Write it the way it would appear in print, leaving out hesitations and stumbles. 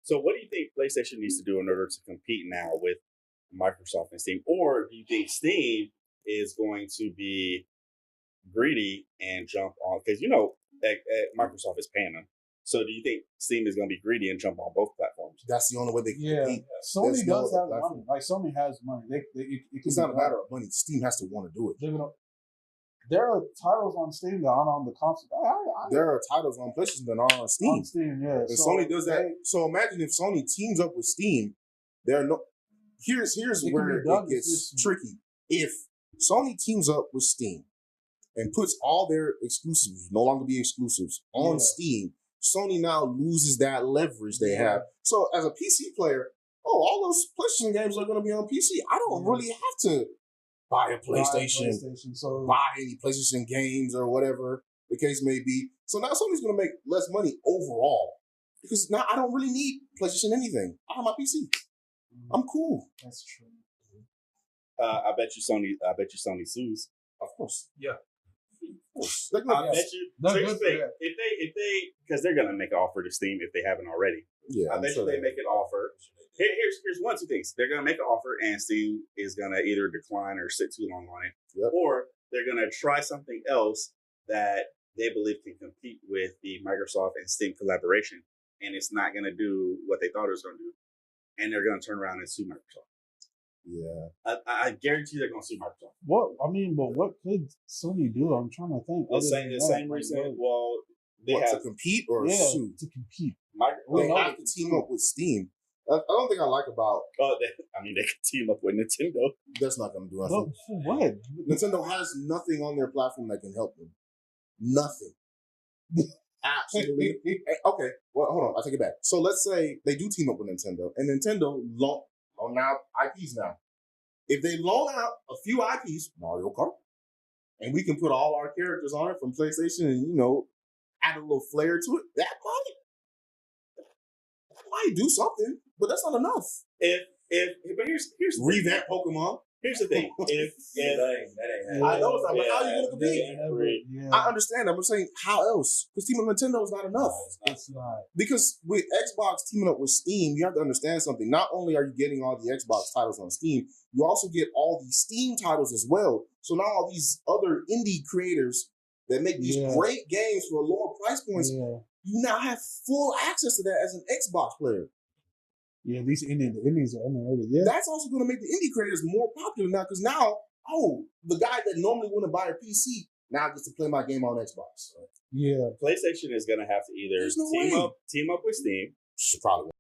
So, what do you think PlayStation needs to do in order to compete now with Microsoft and Steam? Or do you think Steam is going to be greedy and jump on? Because Microsoft is paying them. So, do you think Steam is going to be greedy and jump on both platforms? That's the only way they can compete. Sony does have money. Like Sony has money. It's not a matter of money. Steam has to want to do it. There are titles on Steam that aren't on the console. There are titles on PlayStation that aren't on Steam. On Steam, yeah. And Sony does that. So imagine if Sony teams up with Steam. Here's where it gets tricky. If Sony teams up with Steam and puts all their exclusives, no longer be exclusives, on Steam, Sony now loses that leverage they have. So as a PC player, all those PlayStation games are going to be on PC. I don't really have to buy a PlayStation, buy any PlayStation games or whatever the case may be. So now Sony's going to make less money overall because now I don't really need PlayStation anything. I have my PC. I'm cool. That's true. I bet you Sony sues. Of course. Yeah. I bet you. If they, because they're gonna make an offer to Steam if they haven't already. Yeah, I bet you they make an offer. Here's one, two things. They're gonna make an offer, and Steam is gonna either decline or sit too long on it, or they're gonna try something else that they believe can compete with the Microsoft and Steam collaboration, and it's not gonna do what they thought it was gonna do, and they're gonna turn around and sue Microsoft. Yeah, I guarantee they're gonna sue Microsoft. But what could Sony do? I'm trying to think. The same reason. Well, they have to compete or sue to compete. They have to team up with Steam. I don't think I like about. They could team up with Nintendo. That's not going to do anything. What? Nintendo has nothing on their platform that can help them. Nothing. Absolutely. Okay. Well, hold on. I take it back. So let's say they do team up with Nintendo, and Nintendo loan out IPs now. If they loan out a few IPs, Mario Kart, and we can put all our characters on it from PlayStation, and add a little flair to it, that might do something, but that's not enough. But here's revamp Pokemon. Here's the thing. I know it's not, but how are you going to compete? I understand. I'm saying how else? Because teaming with Nintendo is not enough. It's not. Because with Xbox teaming up with Steam, you have to understand something. Not only are you getting all the Xbox titles on Steam, you also get all the Steam titles as well. So now all these other indie creators that make these great games for lower price points, you now have full access to that as an Xbox player. Yeah, the indies are underrated. Yeah, that's also going to make the indie creators more popular now because now, the guy that normally wouldn't buy a PC now gets to play my game on Xbox. Yeah, PlayStation is going to have to either team up with Steam, probably.